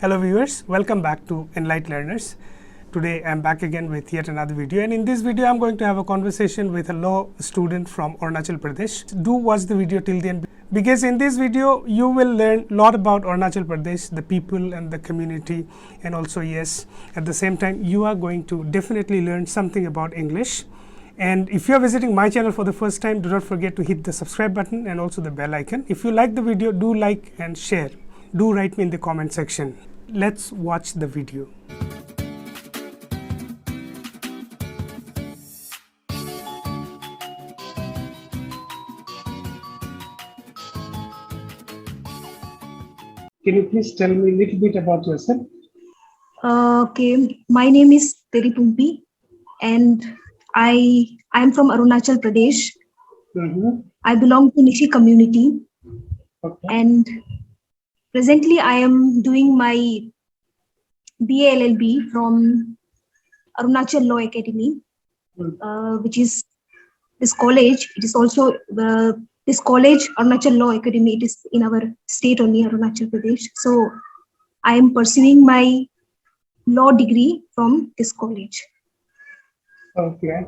Hello viewers, welcome back to Enlight Learners. Today I am back again with yet another video, and in this video I am going to have a conversation with a law student from Arunachal Pradesh. Do watch the video till the end, because in this video you will learn a lot about Arunachal Pradesh, the people and the community, and also yes, at the same time you are going to definitely learn something about English. And if you are visiting my channel for the first time, do not forget to hit the subscribe button and also the bell icon. If you like the video, do like and share. Do write me in the comment section. Let's watch the video. Can you please tell me a little bit about yourself? Okay, my name is Teri Pumpi, and I am from Arunachal Pradesh. I belong to Nishi community, and presently I am doing my BA LLB from Arunachal Law Academy, which is this college. It is also this college, Arunachal Law Academy. It is in our state only, Arunachal Pradesh. So I am pursuing my law degree from this college. Okay.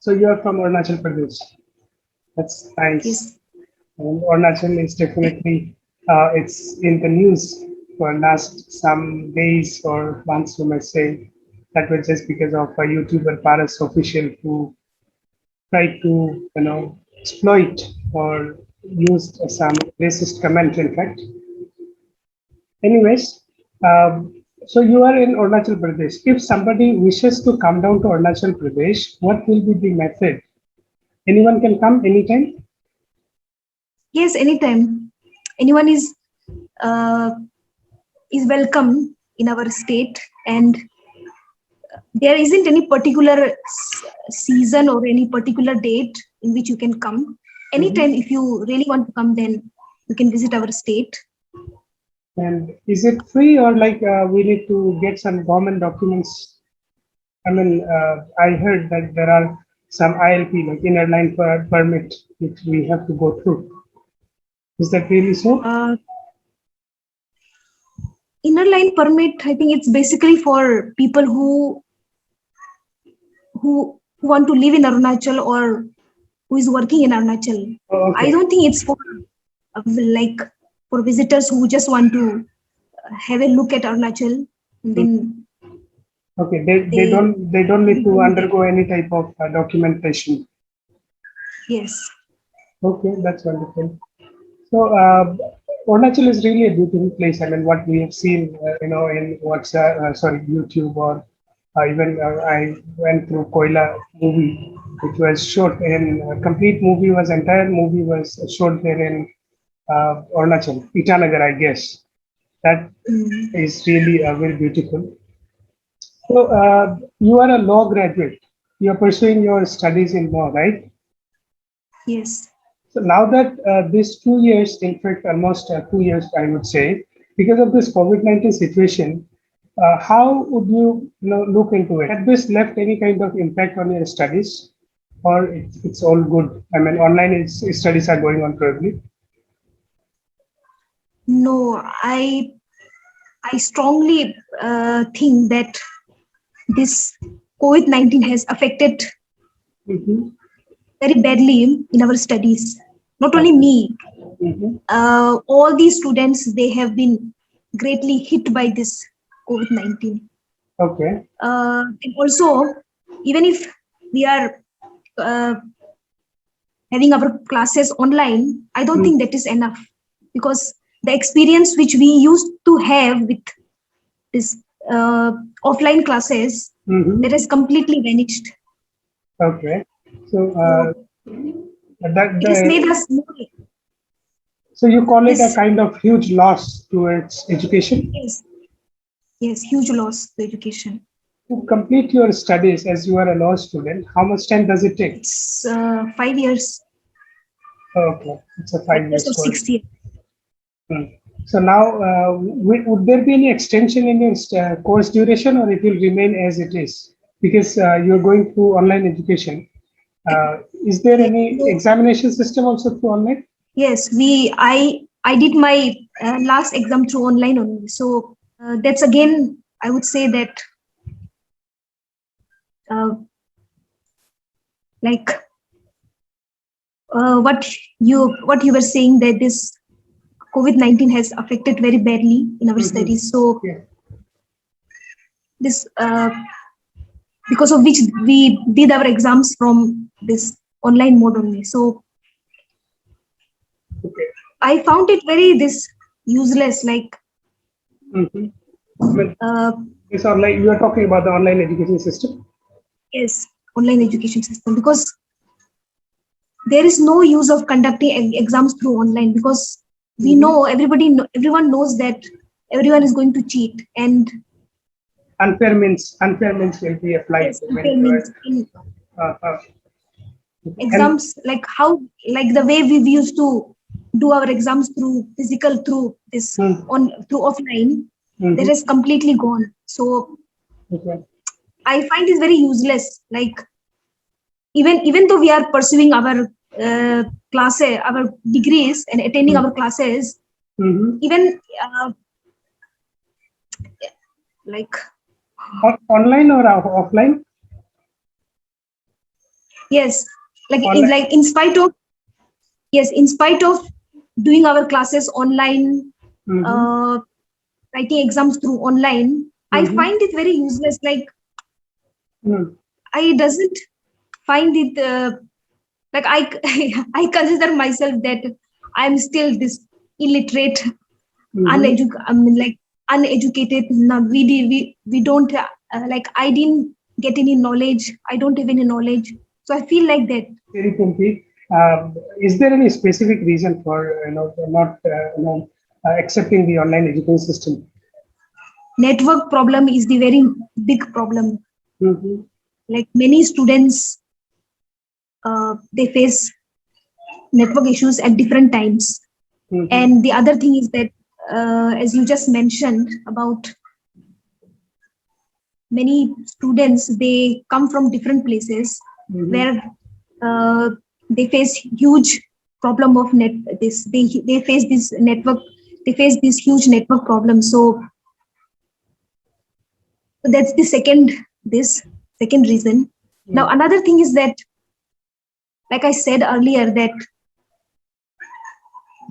So you are from Arunachal Pradesh. That's nice. Yes. And Arunachal is definitely it's in the news for last some days or months, you might say. That was just because of a YouTuber Paras official who tried to exploit or used some racist comment, in fact. Anyways, so you are in Arunachal Pradesh. If somebody wishes to come down to Arunachal Pradesh, what will be the method? Anyone can come anytime? Yes, anytime. Anyone is welcome in our state, and there isn't any particular season or any particular date in which you can come. Anytime, if you really want to come, then you can visit our state. And is it free, or like we need to get some government documents? I mean, I heard that there are some ILP, like inner line permit, which we have to go through. Is that really so? Inner line permit, I think it's basically for people who want to live in Arunachal or who is working in Arunachal. Oh, okay. I don't think it's for for visitors who just want to have a look at Arunachal. And then okay, they don't need to undergo any type of documentation. Yes. Okay, that's wonderful. So Arunachal is really a beautiful place. I mean, what we have seen, in YouTube, or even I went through Koila movie, which was shot in entire movie was shot there in Arunachal, Itanagar, I guess. That is really very beautiful. So you are a law graduate. You are pursuing your studies in law, right? Yes. So now that these 2 years, in fact, almost 2 years, I would say, because of this COVID-19 situation, how would you, look into it? Had this left any kind of impact on your studies, or it's all good? I mean, online studies are going on probably. No, I strongly think that this COVID-19 has affected very badly in our studies. Not only me, all these students, they have been greatly hit by this COVID-19. Okay. And also, even if we are having our classes online, I don't think that is enough, because the experience which we used to have with this offline classes, that has completely vanished. Okay. So it has made us more. So you call it a kind of huge loss towards education? Yes. Yes, huge loss to education. To complete your studies, as you are a law student, how much time does it take? It's 5 years. Okay, it's a 5 years or 6 years. So now, would there be any extension in your course duration, or it will remain as it is? Because you're going through online education. Is there any examination system also through online? Yes, I did my last exam through online only. So that's again, I would say that uh, like what you were saying, that this COVID-19 has affected very badly in our studies. So Yeah. this because of which we did our exams from this online mode only. So Okay. I found it very this useless. Like Well, it's online. You are talking about the online education system. yes, online education system, because there is no use of conducting exams through online, because we know everyone knows that everyone is going to cheat, and Unfair means will be applied yes, when you are. means in Uh, uh, and exams, like how, like the way we used to do our exams through physical, through this on through offline, that has completely gone. So okay. I find it very useless. Like even though we are pursuing our classes, our degrees, and attending our classes, even like Online or offline? yes, like Online. in spite of, yes, in spite of doing our classes online, writing exams through online, I find it very useless. Like I doesn't find it like I I consider myself that I'm still this illiterate, I mean, like uneducated. No, we don't like I didn't get any knowledge. I don't have any knowledge. So I feel like that. Very Kumpi. Is there any specific reason for not accepting the online education system? Network problem is the very big problem. Like many students, they face network issues at different times. And the other thing is that, as you just mentioned about many students, they come from different places where they face huge problem of they face this network, they face this huge network problem. So that's the second reason. Now another thing is that, like I said earlier, that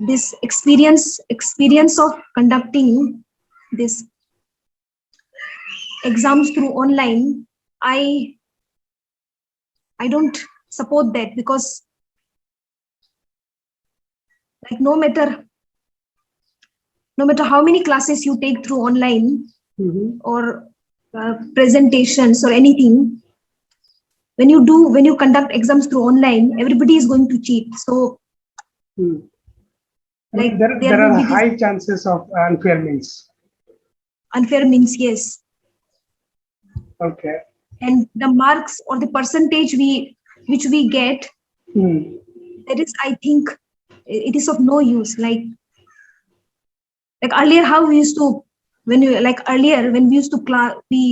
this experience of conducting this exams through online, I don't support that, because like no matter how many classes you take through online, or presentations or anything, when you conduct exams through online, everybody is going to cheat. So like there are high chances of unfair means. Unfair means, yes. Okay. And the marks or the percentage which we get, that is, I think, it is of no use. Like earlier, how we used to, when we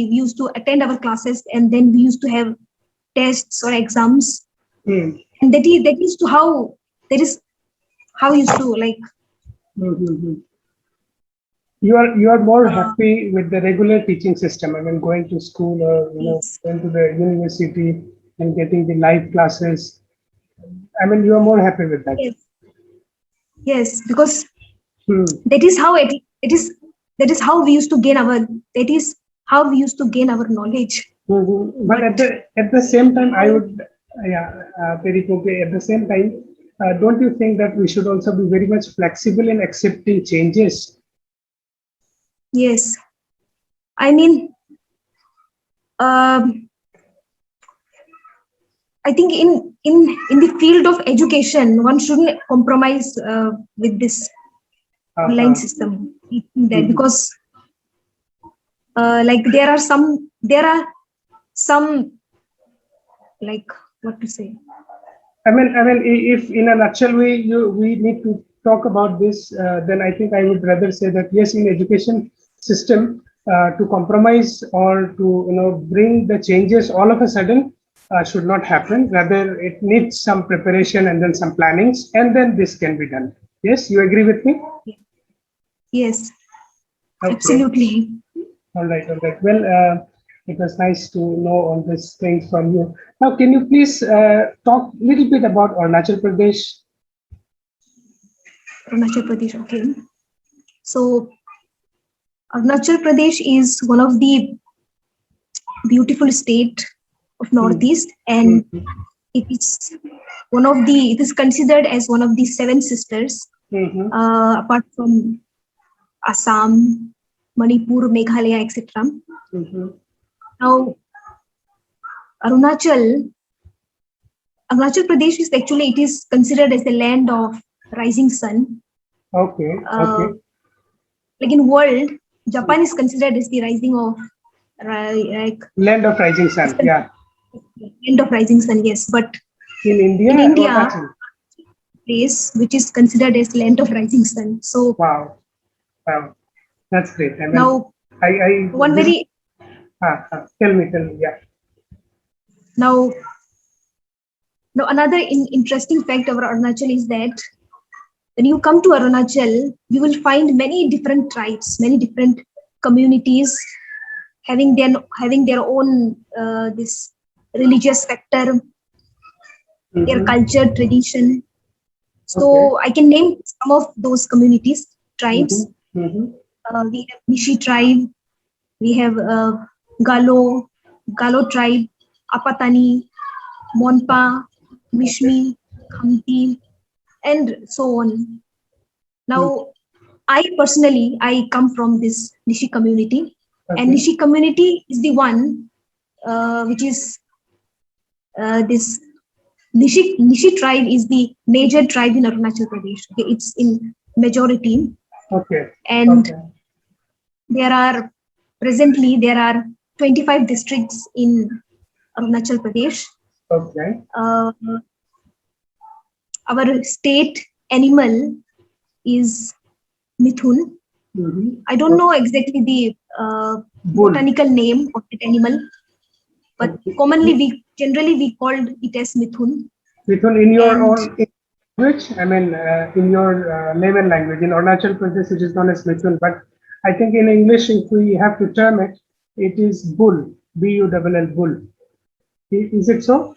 used to attend our classes, and then we used to have tests or exams, and that is how we used to like. You are more happy with the regular teaching system. I mean, going to school or Yes. going to the university and getting the live classes. I mean, you are more happy with that. Yes, because that is how it is. That is how we used to gain our. That is how we used to gain our knowledge. But at the same time, I would, very okay. At the same time, don't you think that we should also be very much flexible in accepting changes? Yes, I mean, I think in the field of education, one shouldn't compromise with this online system. That because like there are some like, what to say. I mean, if in a nutshell we need to talk about this, then I think I would rather say that yes, in education system, to compromise or to bring the changes all of a sudden should not happen. Rather, it needs some preparation and then some plannings, and then this can be done. Yes, you agree with me? Yes, Okay. absolutely. All right, all right. Well, it was nice to know all these things from you. Now, can you please talk a little bit about Arunachal Pradesh? Arunachal Pradesh. Okay. So Arunachal Pradesh is one of the beautiful state of Northeast, and it is it is considered as one of the seven sisters, apart from Assam, Manipur, Meghalaya, etc. Now, Arunachal Pradesh is actually, it is considered as the land of rising sun. Okay. Okay. Like in world, Japan is considered as the rising of like Land of rising sun. Yeah. land of rising sun. Yes, but In India, in India, Arunachal. place which is considered as land of rising sun. So Wow. Wow. That's great. I mean, now, one very tell me. Yeah. now another interesting fact about Arunachal is that when you come to Arunachal, you will find many different tribes, many different communities having their own this religious factor, their culture, tradition. So I can name some of those communities, tribes. We have Nishi tribe, we have Galo tribe, Apatani, Monpa, Mishmi, Khamti, and so on. Now, I come from this Nishi community, and Nishi community is the one which is this Nishi tribe is the major tribe in Arunachal Pradesh. Okay, it's in majority. Okay. And presently there are 25 districts in Arunachal Pradesh. Okay. Our state animal is Mithun. I don't know exactly the botanical name of that animal, but commonly generally we called it as Mithun. Mithun in your own language? I mean, in your native language, in Arunachal Pradesh, it is known as Mithun, but I think in English, if we have to term it, it is bull, B-U-L-L, bull. Is it so?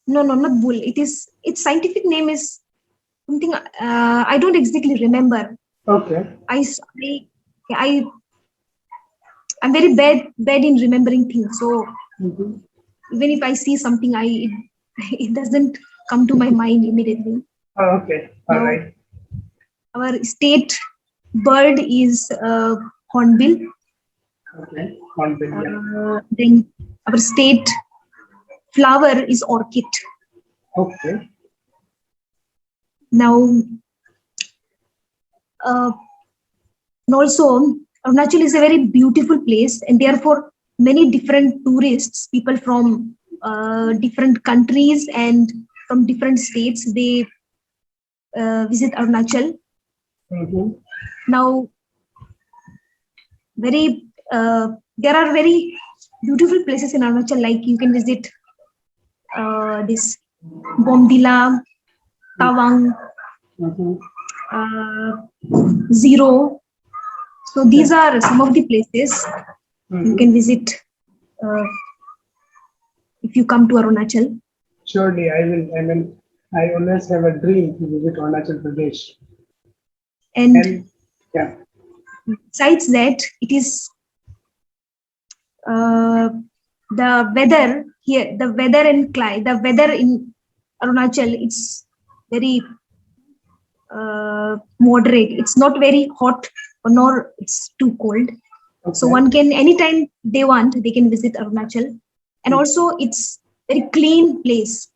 No, not bull. Its scientific name is something I don't exactly remember. Okay. I'm very bad in remembering things. So even if I see something, it doesn't come to my mind immediately. Oh, okay. All right. Our state bird is hornbill. Okay. Hornbill. Yeah. Then our state flower is orchid. Okay. Now, and also Arunachal is a very beautiful place, and therefore many different tourists, people from different countries and from different states, they visit Arunachal. Now, there are very beautiful places in Arunachal, like you can visit this Bomdila, Tawang, Zero. So these are some of the places you can visit if you come to Arunachal. Surely, I will. I mean, I always have a dream to visit Arunachal Pradesh. And yeah. Besides that, it is the weather here, the weather in Arunachal, it's very moderate. It's not very hot nor it's too cold. Okay. So one can, anytime they want, they can visit Arunachal. And also it's very clean place.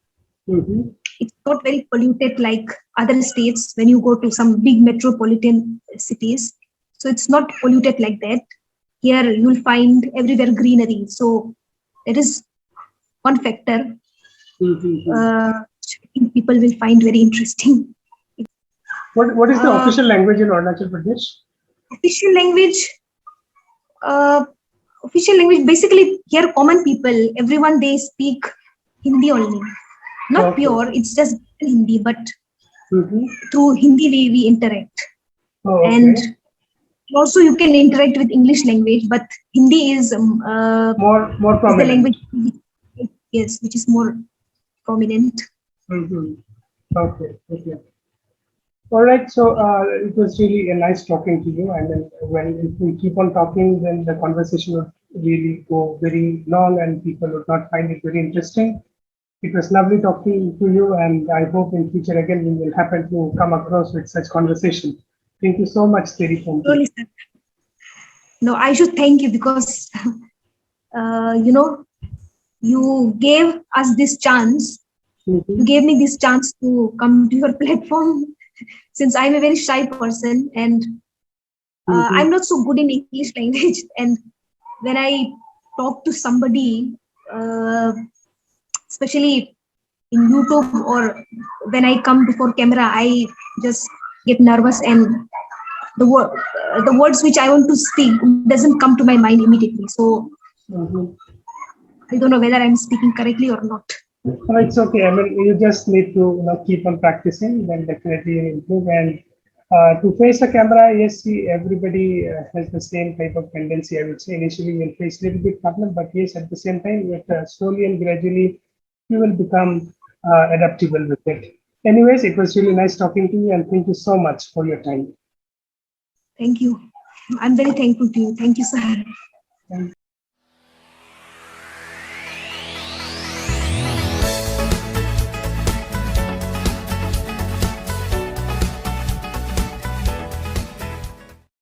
It's not very polluted like other states when you go to some big metropolitan cities. So it's not polluted like that. Here you'll find everywhere greenery. So that is one factor people will find very interesting. What is the official language in Arunachal Pradesh? Official language, basically here common people, everyone, they speak Hindi only. Not pure, it's just Hindi, but through Hindi we interact. Oh, okay. And also you can interact with English language, but Hindi is more is the prominent. language, yes, which is more prominent. Okay, okay. All right, so it was really nice talking to you. And then when if we keep on talking, then the conversation would really go very long and people would not find it very interesting. It was lovely talking to you, and I hope in future again we will happen to come across with such conversation. Thank you so much, Terry. Surely, sir. No, I should thank you because you gave us this chance. You gave me this chance to come to your platform since I'm a very shy person and I'm not so good in English language. And when I talk to somebody, especially in YouTube or when I come before camera, I just get nervous and the words which I want to speak doesn't come to my mind immediately. So I don't know whether I'm speaking correctly or not. Oh, it's okay. I mean, you just need to keep on practicing, then definitely you improve. And to face a camera, yes, see, everybody has the same type of tendency. I would say initially you'll face a little bit problem, but yes, at the same time, slowly and gradually, you will become adaptable with it. Anyways, it was really nice talking to you, and thank you so much for your time. Thank you. I'm very thankful to you. Thank you, sir.